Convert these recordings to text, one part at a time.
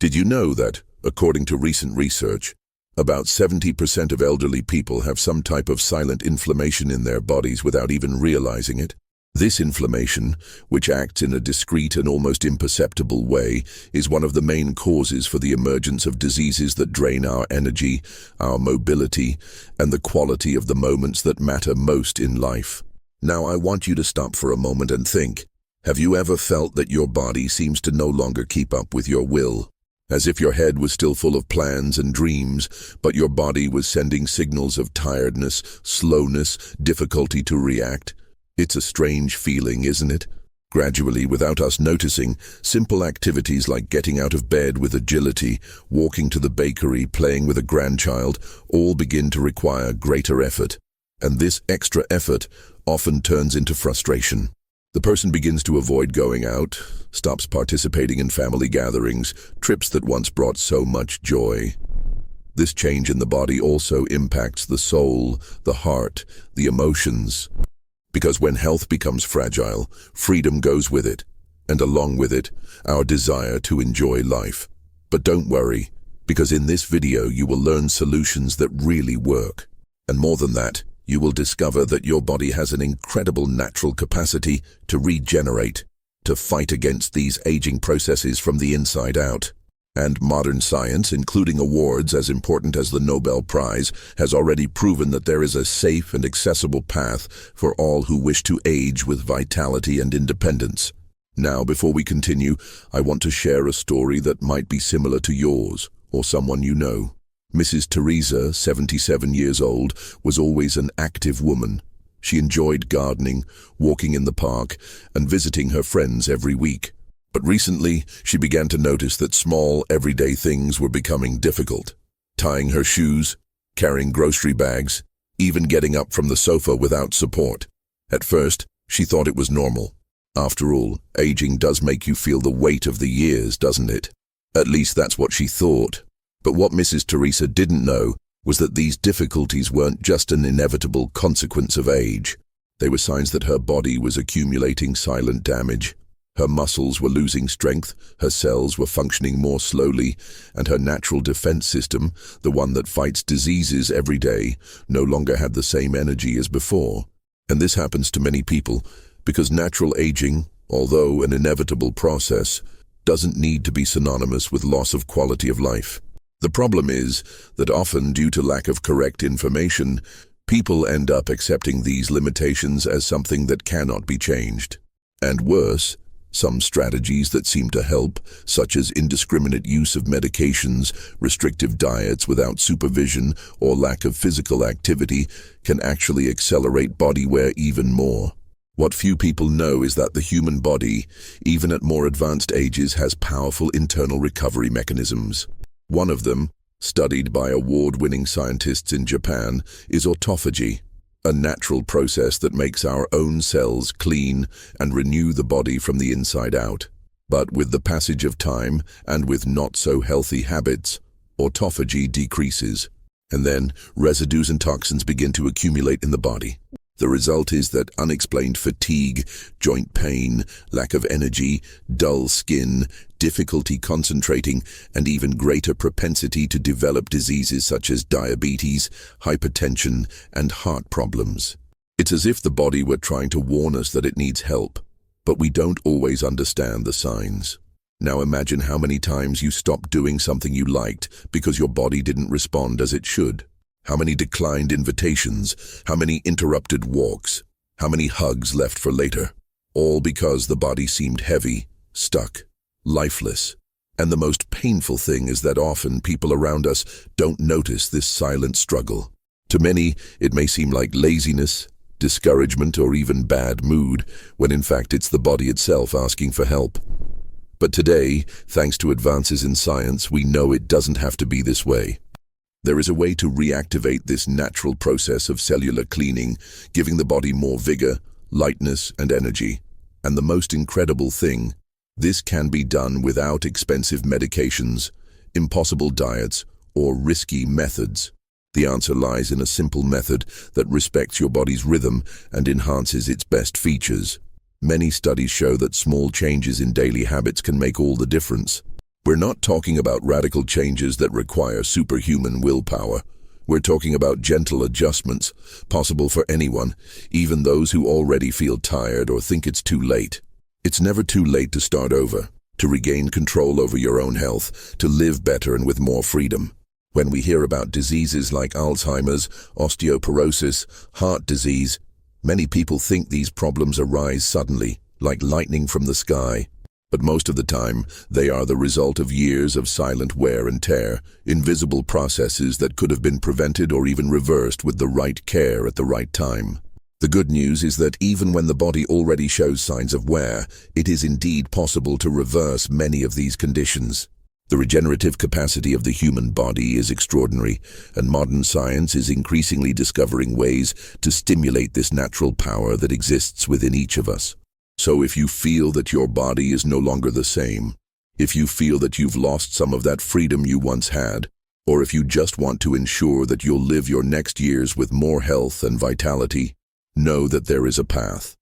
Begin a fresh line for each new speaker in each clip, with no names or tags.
Did you know that, according to recent research, about 70% of elderly people have some type of silent inflammation in their bodies without even realizing it? This inflammation, which acts in a discreet and almost imperceptible way, is one of the main causes for the emergence of diseases that drain our energy, our mobility, and the quality of the moments that matter most in life. Now I want you to stop for a moment and think. Have you ever felt that your body seems to no longer keep up with your will? As if your head was still full of plans and dreams, but your body was sending signals of tiredness, slowness, difficulty to react? It's a strange feeling, isn't it? Gradually, without us noticing, simple activities like getting out of bed with agility, walking to the bakery, playing with a grandchild, all begin to require greater effort. And this extra effort often turns into frustration. The person begins to avoid going out, stops participating in family gatherings, trips that once brought so much joy. This change in the body also impacts the soul, the heart, the emotions. Because when health becomes fragile, freedom goes with it, and along with it, our desire to enjoy life. But don't worry, because in this video you will learn solutions that really work. And more than that, you will discover that your body has an incredible natural capacity to regenerate, to fight against these aging processes from the inside out. And modern science, including awards as important as the Nobel Prize, has already proven that there is a safe and accessible path for all who wish to age with vitality and independence. Now, before we continue, I want to share a story that might be similar to yours, or someone you know. Mrs. Teresa, 77 years old, was always an active woman. She enjoyed gardening, walking in the park, and visiting her friends every week. But recently, she began to notice that small, everyday things were becoming difficult. Tying her shoes, carrying grocery bags, even getting up from the sofa without support. At first, she thought it was normal. After all, aging does make you feel the weight of the years, doesn't it? At least that's what she thought. But what Mrs. Teresa didn't know was that these difficulties weren't just an inevitable consequence of age. They were signs that her body was accumulating silent damage. Her muscles were losing strength, her cells were functioning more slowly, and her natural defense system, the one that fights diseases every day, no longer had the same energy as before. And this happens to many people because natural aging, although an inevitable process, doesn't need to be synonymous with loss of quality of life. The problem is that often, due to lack of correct information, people end up accepting these limitations as something that cannot be changed. And worse, some strategies that seem to help, such as indiscriminate use of medications, restrictive diets without supervision, or lack of physical activity, can actually accelerate body wear even more. What few people know is that the human body, even at more advanced ages, has powerful internal recovery mechanisms. One of them, studied by award-winning scientists in Japan, is autophagy, a natural process that makes our own cells clean and renew the body from the inside out. But with the passage of time and with not-so-healthy habits, autophagy decreases, and then residues and toxins begin to accumulate in the body. The result is that unexplained fatigue, joint pain, lack of energy, dull skin, difficulty concentrating, and even greater propensity to develop diseases such as diabetes, hypertension, and heart problems. It's as if the body were trying to warn us that it needs help, but we don't always understand the signs. Now imagine how many times you stopped doing something you liked because your body didn't respond as it should. How many declined invitations, how many interrupted walks, how many hugs left for later, all because the body seemed heavy, stuck, lifeless. And the most painful thing is that often people around us don't notice this silent struggle. To many, it may seem like laziness, discouragement, or even bad mood, when in fact it's the body itself asking for help. But today, thanks to advances in science, we know it doesn't have to be this way. There is a way to reactivate this natural process of cellular cleaning, giving the body more vigor, lightness, and energy. And the most incredible thing, this can be done without expensive medications, impossible diets, or risky methods. The answer lies in a simple method that respects your body's rhythm and enhances its best features. Many studies show that small changes in daily habits can make all the difference. We're not talking about radical changes that require superhuman willpower. We're talking about gentle adjustments, possible for anyone, even those who already feel tired or think it's too late. It's never too late to start over, to regain control over your own health, to live better and with more freedom. When we hear about diseases like Alzheimer's, osteoporosis, heart disease, many people think these problems arise suddenly, like lightning from the sky. But most of the time, they are the result of years of silent wear and tear, invisible processes that could have been prevented or even reversed with the right care at the right time. The good news is that even when the body already shows signs of wear, it is indeed possible to reverse many of these conditions. The regenerative capacity of the human body is extraordinary, and modern science is increasingly discovering ways to stimulate this natural power that exists within each of us. So if you feel that your body is no longer the same, if you feel that you've lost some of that freedom you once had, or if you just want to ensure that you'll live your next years with more health and vitality, know that there is a path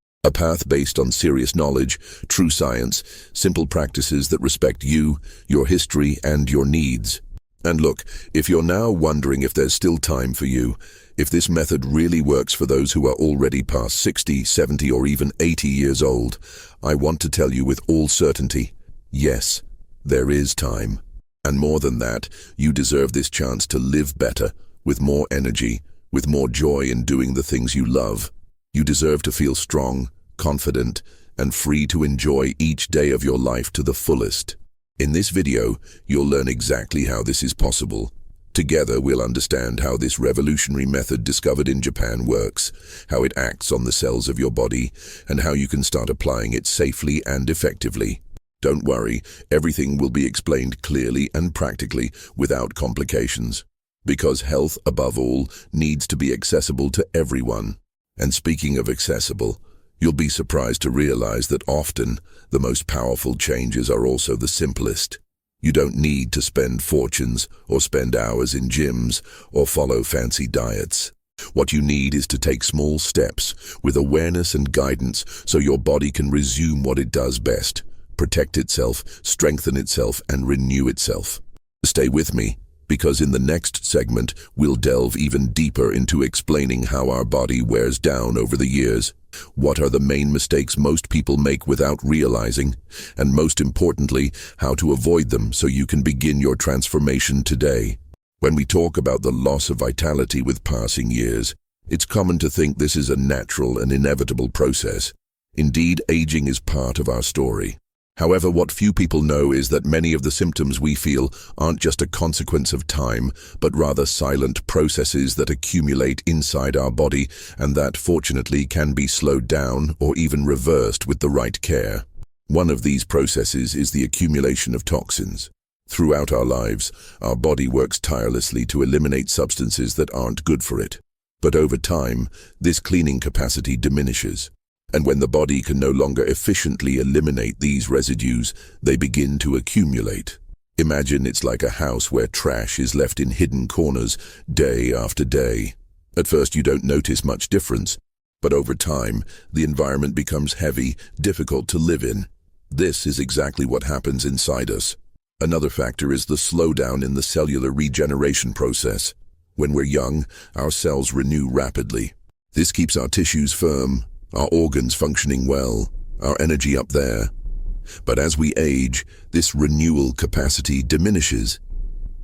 based on serious knowledge, true science, simple practices that respect you, your history, and your needs. And look, if you're now wondering if there's still time for you, if this method really works for those who are already past 60, 70, or even 80 years old, I want to tell you with all certainty, yes, there is time. And more than that, you deserve this chance to live better, with more energy, with more joy in doing the things you love. You deserve to feel strong, confident, and free to enjoy each day of your life to the fullest. In this video, you'll learn exactly how this is possible. Together, we'll understand how this revolutionary method discovered in Japan works, how it acts on the cells of your body, and how you can start applying it safely and effectively. Don't worry, everything will be explained clearly and practically, without complications. Because health, above all, needs to be accessible to everyone. And speaking of accessible, you'll be surprised to realize that often, the most powerful changes are also the simplest. You don't need to spend fortunes or spend hours in gyms or follow fancy diets. What you need is to take small steps with awareness and guidance so your body can resume what it does best, protect itself, strengthen itself, and renew itself. Stay with me, because in the next segment, we'll delve even deeper into explaining how our body wears down over the years. What are the main mistakes most people make without realizing? And most importantly, how to avoid them so you can begin your transformation today. When we talk about the loss of vitality with passing years, it's common to think this is a natural and inevitable process. Indeed, aging is part of our story. However, what few people know is that many of the symptoms we feel aren't just a consequence of time, but rather silent processes that accumulate inside our body and that, fortunately, can be slowed down or even reversed with the right care. One of these processes is the accumulation of toxins. Throughout our lives, our body works tirelessly to eliminate substances that aren't good for it. But over time, this cleaning capacity diminishes. And when the body can no longer efficiently eliminate these residues, they begin to accumulate. Imagine it's like a house where trash is left in hidden corners day after day. At first you don't notice much difference, but over time, the environment becomes heavy, difficult to live in. This is exactly what happens inside us. Another factor is the slowdown in the cellular regeneration process. When we're young, our cells renew rapidly. This keeps our tissues firm, our organs functioning well, our energy up there. But as we age, this renewal capacity diminishes.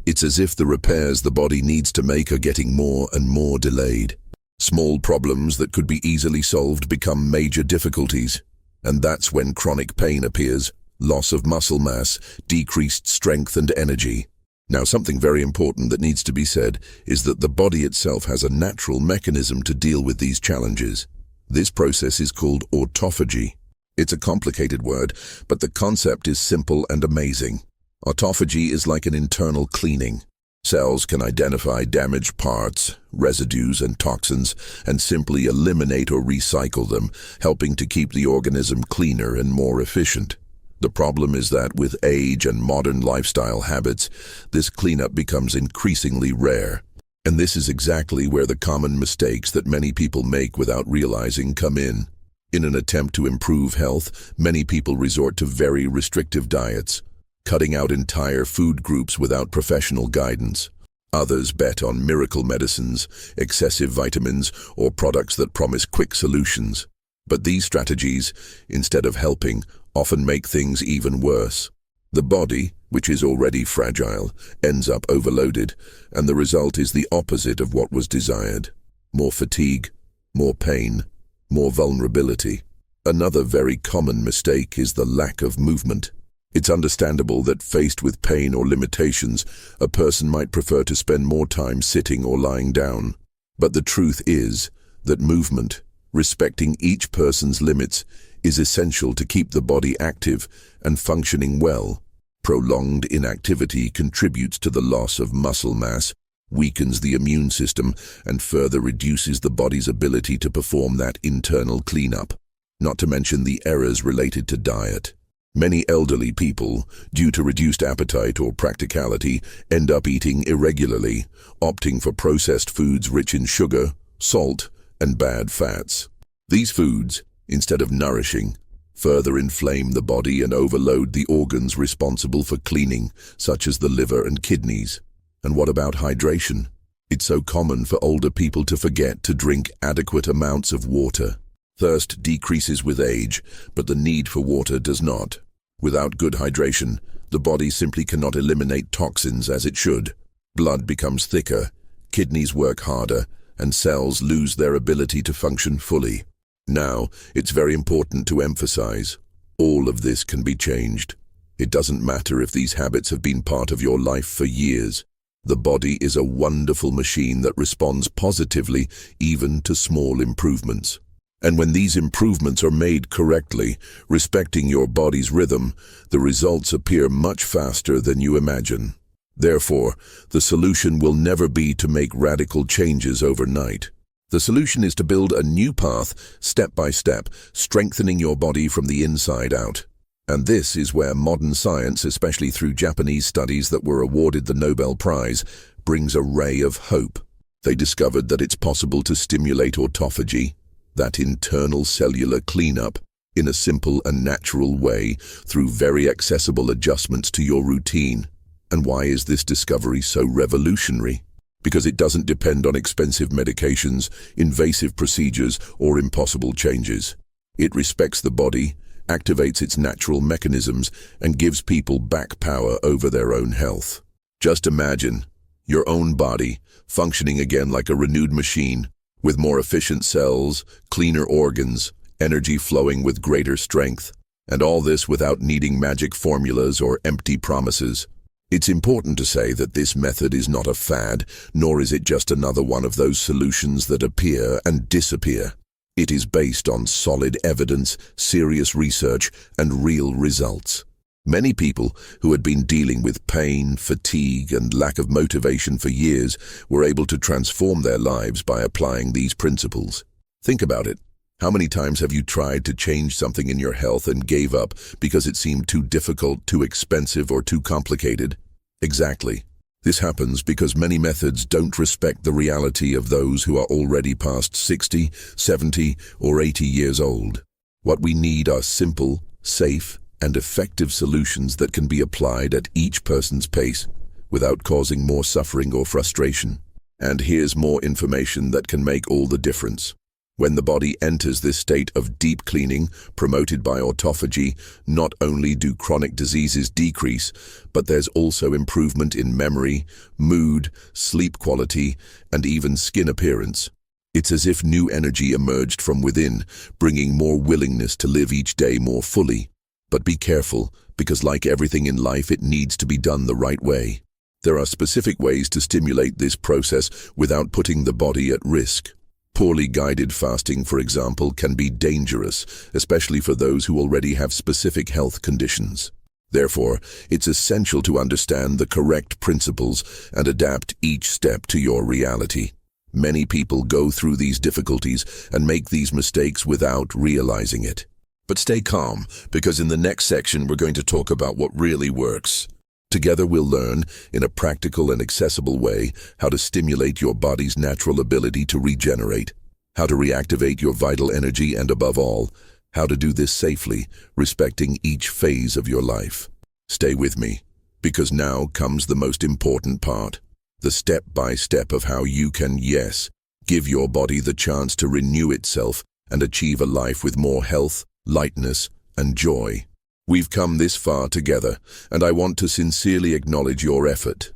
It's as if the repairs the body needs to make are getting more and more delayed. Small problems that could be easily solved become major difficulties. And that's when chronic pain appears, loss of muscle mass, decreased strength and energy. Now, something very important that needs to be said is that the body itself has a natural mechanism to deal with these challenges. This process is called autophagy. It's a complicated word, but the concept is simple and amazing. Autophagy is like an internal cleaning. Cells can identify damaged parts, residues, and toxins, and simply eliminate or recycle them, helping to keep the organism cleaner and more efficient. The problem is that with age and modern lifestyle habits, this cleanup becomes increasingly rare. And this is exactly where the common mistakes that many people make without realizing come in. In an attempt to improve health, many people resort to very restrictive diets. cutting out entire food groups without professional guidance. Others bet on miracle medicines, excessive vitamins, or products that promise quick solutions. But these strategies, instead of helping, often make things even worse. The body, which is already fragile, ends up overloaded, and the result is the opposite of what was desired. More fatigue, more pain, more vulnerability. Another very common mistake is the lack of movement. It's understandable that faced with pain or limitations, a person might prefer to spend more time sitting or lying down. But the truth is that movement, respecting each person's limits, is essential to keep the body active and functioning well. Prolonged inactivity contributes to the loss of muscle mass, weakens the immune system, and further reduces the body's ability to perform that internal cleanup. Not to mention the errors related to diet. Many elderly people, due to reduced appetite or practicality, end up eating irregularly, opting for processed foods rich in sugar, salt, and bad fats. These foods, instead of nourishing, further inflame the body and overload the organs responsible for cleaning, such as the liver and kidneys. And what about hydration? It's so common for older people to forget to drink adequate amounts of water. Thirst decreases with age, but the need for water does not. Without good hydration, the body simply cannot eliminate toxins as it should. Blood becomes thicker, kidneys work harder, and cells lose their ability to function fully. Now, it's very important to emphasize, all of this can be changed. It doesn't matter if these habits have been part of your life for years. The body is a wonderful machine that responds positively even to small improvements. And when these improvements are made correctly, respecting your body's rhythm, the results appear much faster than you imagine. Therefore, the solution will never be to make radical changes overnight. The solution is to build a new path, step by step, strengthening your body from the inside out. And this is where modern science, especially through Japanese studies that were awarded the Nobel Prize, brings a ray of hope. They discovered that it's possible to stimulate autophagy, that internal cellular cleanup, in a simple and natural way through very accessible adjustments to your routine. And why is this discovery so revolutionary? Because it doesn't depend on expensive medications, invasive procedures, or impossible changes. It respects the body, activates its natural mechanisms, and gives people back power over their own health. Just imagine your own body functioning again like a renewed machine, with more efficient cells, cleaner organs, energy flowing with greater strength, and all this without needing magic formulas or empty promises. It's important to say that this method is not a fad, nor is it just another one of those solutions that appear and disappear. It is based on solid evidence, serious research, and real results. Many people who had been dealing with pain, fatigue, and lack of motivation for years were able to transform their lives by applying these principles. Think about it. How many times have you tried to change something in your health and gave up because it seemed too difficult, too expensive, or too complicated? Exactly. This happens because many methods don't respect the reality of those who are already past 60, 70, or 80 years old. What we need are simple, safe, and effective solutions that can be applied at each person's pace without causing more suffering or frustration. And here's more information that can make all the difference. When the body enters this state of deep cleaning, promoted by autophagy, not only do chronic diseases decrease, but there's also improvement in memory, mood, sleep quality, and even skin appearance. It's as if new energy emerged from within, bringing more willingness to live each day more fully. But be careful, because like everything in life, it needs to be done the right way. There are specific ways to stimulate this process without putting the body at risk. Poorly guided fasting, for example, can be dangerous, especially for those who already have specific health conditions. Therefore, it's essential to understand the correct principles and adapt each step to your reality. Many people go through these difficulties and make these mistakes without realizing it. But stay calm, because in the next section we're going to talk about what really works. Together we'll learn, in a practical and accessible way, how to stimulate your body's natural ability to regenerate, how to reactivate your vital energy, and above all, how to do this safely, respecting each phase of your life. Stay with me, because now comes the most important part. The step-by-step of how you can, yes, give your body the chance to renew itself and achieve a life with more health, lightness, and joy. We've come this far together, and I want to sincerely acknowledge your effort.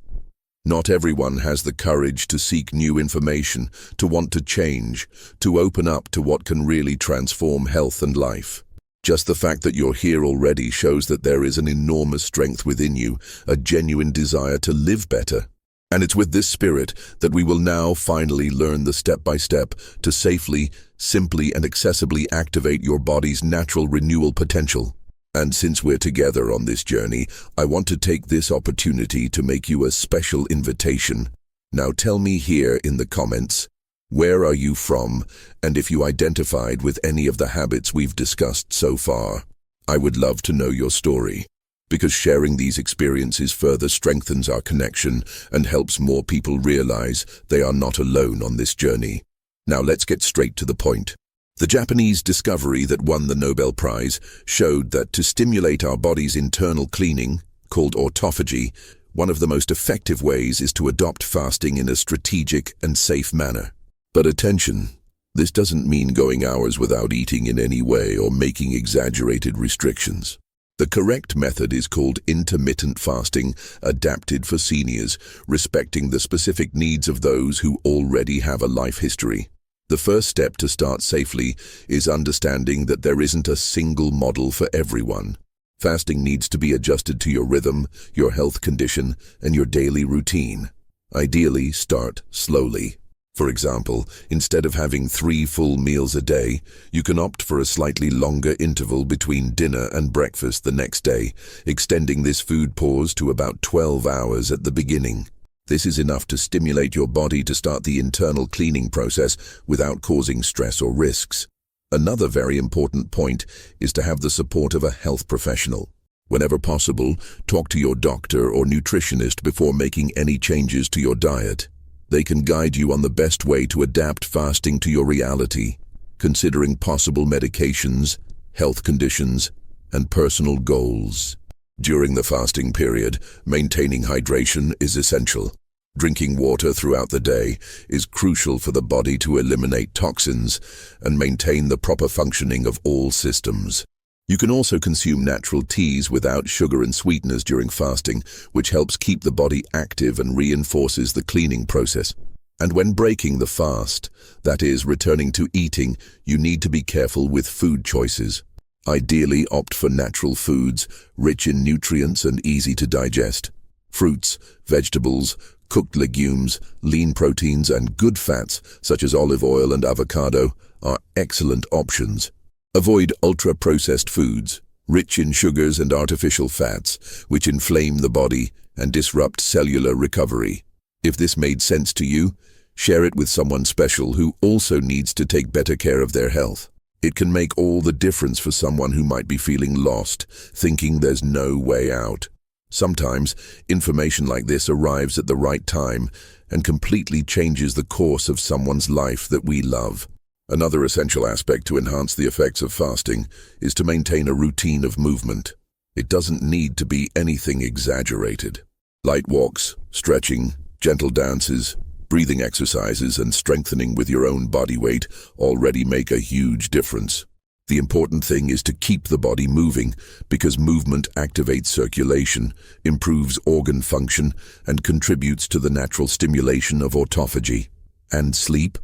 Not everyone has the courage to seek new information, to want to change, to open up to what can really transform health and life. Just the fact that you're here already shows that there is an enormous strength within you, a genuine desire to live better. And it's with this spirit that we will now finally learn the step-by-step to safely, simply, and accessibly activate your body's natural renewal potential. And since we're together on this journey, I want to take this opportunity to make you a special invitation. Now tell me here in the comments, where are you from, and if you identified with any of the habits we've discussed so far. I would love to know your story, because sharing these experiences further strengthens our connection and helps more people realize they are not alone on this journey. Now let's get straight to the point. The Japanese discovery that won the Nobel Prize showed that to stimulate our body's internal cleaning, called autophagy, one of the most effective ways is to adopt fasting in a strategic and safe manner. But attention, this doesn't mean going hours without eating in any way or making exaggerated restrictions. The correct method is called intermittent fasting, adapted for seniors, respecting the specific needs of those who already have a life history. The first step to start safely is understanding that there isn't a single model for everyone. Fasting needs to be adjusted to your rhythm, your health condition, and your daily routine. Ideally, start slowly. For example, instead of having 3 full meals a day, you can opt for a slightly longer interval between dinner and breakfast the next day, extending this food pause to about 12 hours at the beginning. This is enough to stimulate your body to start the internal cleaning process without causing stress or risks. Another very important point is to have the support of a health professional. Whenever possible, talk to your doctor or nutritionist before making any changes to your diet. They can guide you on the best way to adapt fasting to your reality, considering possible medications, health conditions, and personal goals. During the fasting period, maintaining hydration is essential. Drinking water throughout the day is crucial for the body to eliminate toxins and maintain the proper functioning of all systems. You can also consume natural teas without sugar and sweeteners during fasting, which helps keep the body active and reinforces the cleaning process. And when breaking the fast, that is, returning to eating, you need to be careful with food choices. Ideally, opt for natural foods, rich in nutrients and easy to digest. Fruits, vegetables, cooked legumes, lean proteins, and good fats, such as olive oil and avocado, are excellent options. Avoid ultra-processed foods, rich in sugars and artificial fats, which inflame the body and disrupt cellular recovery. If this made sense to you, share it with someone special who also needs to take better care of their health. It can make all the difference for someone who might be feeling lost, thinking there's no way out. Sometimes, information like this arrives at the right time and completely changes the course of someone's life that we love. Another essential aspect to enhance the effects of fasting is to maintain a routine of movement. It doesn't need to be anything exaggerated. Light walks, stretching, gentle dances, breathing exercises, and strengthening with your own body weight already make a huge difference. The important thing is to keep the body moving, because movement activates circulation, improves organ function, and contributes to the natural stimulation of autophagy. And sleep?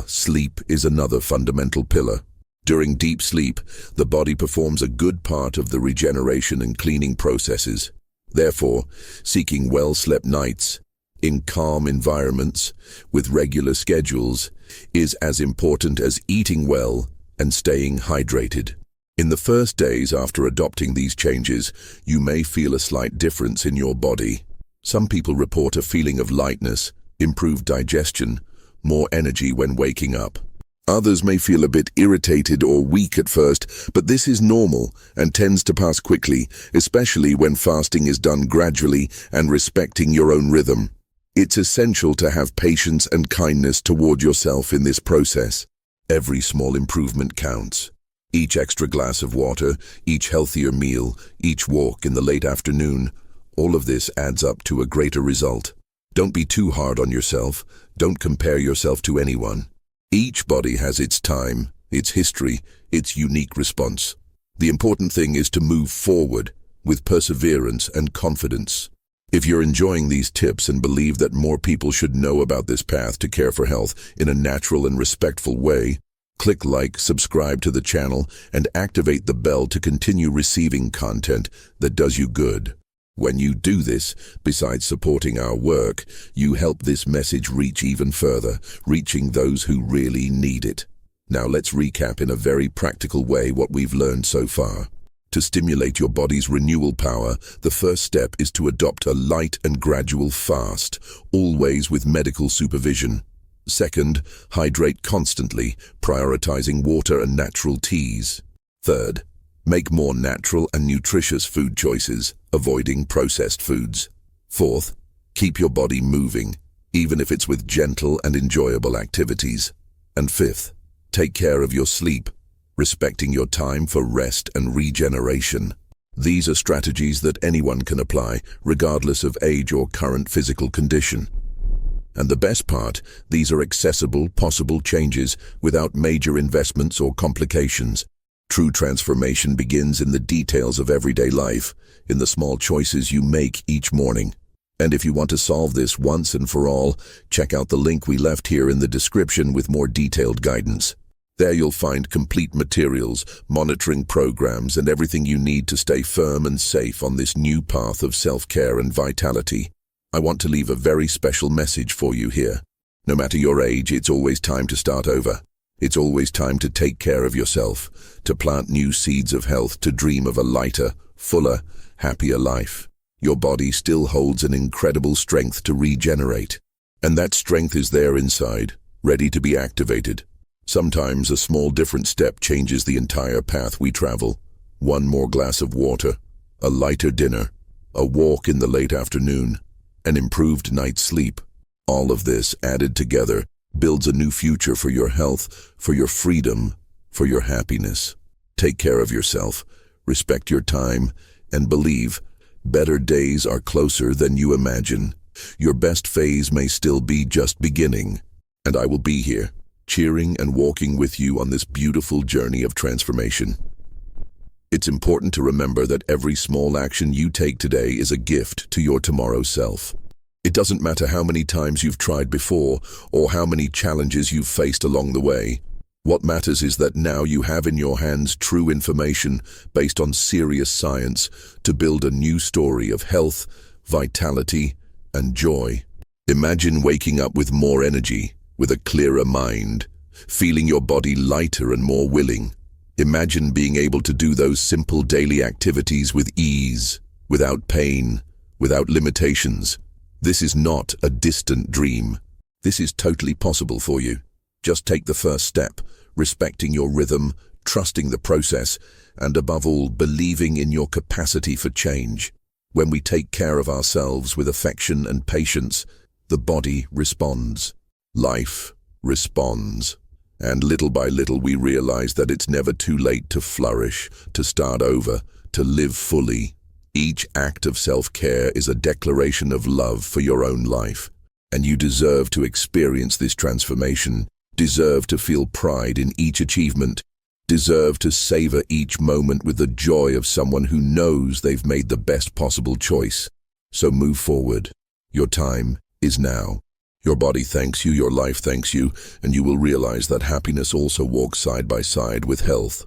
Sleep is another fundamental pillar. During deep sleep, the body performs a good part of the regeneration and cleaning processes. Therefore, seeking well-slept nights, in calm environments, with regular schedules, is as important as eating well and staying hydrated. In the first days after adopting these changes, you may feel a slight difference in your body. Some people report a feeling of lightness, improved digestion, more energy when waking up. Others may feel a bit irritated or weak at first, but this is normal and tends to pass quickly, especially when fasting is done gradually and respecting your own rhythm. It's essential to have patience and kindness toward yourself in this process. Every small improvement counts. Each extra glass of water, each healthier meal, each walk in the late afternoon, all of this adds up to a greater result. Don't be too hard on yourself. Don't compare yourself to anyone. Each body has its time, its history, its unique response. The important thing is to move forward with perseverance and confidence. If you're enjoying these tips and believe that more people should know about this path to care for health in a natural and respectful way, click like, subscribe to the channel, and activate the bell to continue receiving content that does you good. When you do this, besides supporting our work, you help this message reach even further, reaching those who really need it. Now let's recap in a very practical way what we've learned so far. To stimulate your body's renewal power, the first step is to adopt a light and gradual fast, always with medical supervision. Second, hydrate constantly, prioritizing water and natural teas. Third, make more natural and nutritious food choices, avoiding processed foods. Fourth, keep your body moving, even if it's with gentle and enjoyable activities. And fifth, take care of your sleep, respecting your time for rest and regeneration. These are strategies that anyone can apply, regardless of age or current physical condition. And the best part, these are accessible, possible changes without major investments or complications. True transformation begins in the details of everyday life, in the small choices you make each morning. And if you want to solve this once and for all, check out the link we left here in the description with more detailed guidance. There you'll find complete materials, monitoring programs, and everything you need to stay firm and safe on this new path of self-care and vitality. I want to leave a very special message for you here. No matter your age, it's always time to start over. It's always time to take care of yourself, to plant new seeds of health, to dream of a lighter, fuller, happier life. Your body still holds an incredible strength to regenerate. And that strength is there inside, ready to be activated. Sometimes a small different step changes the entire path we travel. One more glass of water, a lighter dinner, a walk in the late afternoon, an improved night's sleep. All of this, added together, builds a new future for your health, for your freedom, for your happiness. Take care of yourself, respect your time, and believe better days are closer than you imagine. Your best phase may still be just beginning, and I will be here, cheering and walking with you on this beautiful journey of transformation. It's important to remember that every small action you take today is a gift to your tomorrow self. It doesn't matter how many times you've tried before or how many challenges you've faced along the way. What matters is that now you have in your hands true information based on serious science to build a new story of health, vitality, and joy. Imagine waking up with more energy, with a clearer mind, feeling your body lighter and more willing. Imagine being able to do those simple daily activities with ease, without pain, without limitations. This is not a distant dream. This is totally possible for you. Just take the first step, respecting your rhythm, trusting the process, and above all, believing in your capacity for change. When we take care of ourselves with affection and patience, the body responds. Life responds. And little by little we realize that it's never too late to flourish, to start over, to live fully. Each act of self-care is a declaration of love for your own life. And you deserve to experience this transformation, deserve to feel pride in each achievement, deserve to savor each moment with the joy of someone who knows they've made the best possible choice. So move forward. Your time is now. Your body thanks you, your life thanks you, and you will realize that happiness also walks side by side with health.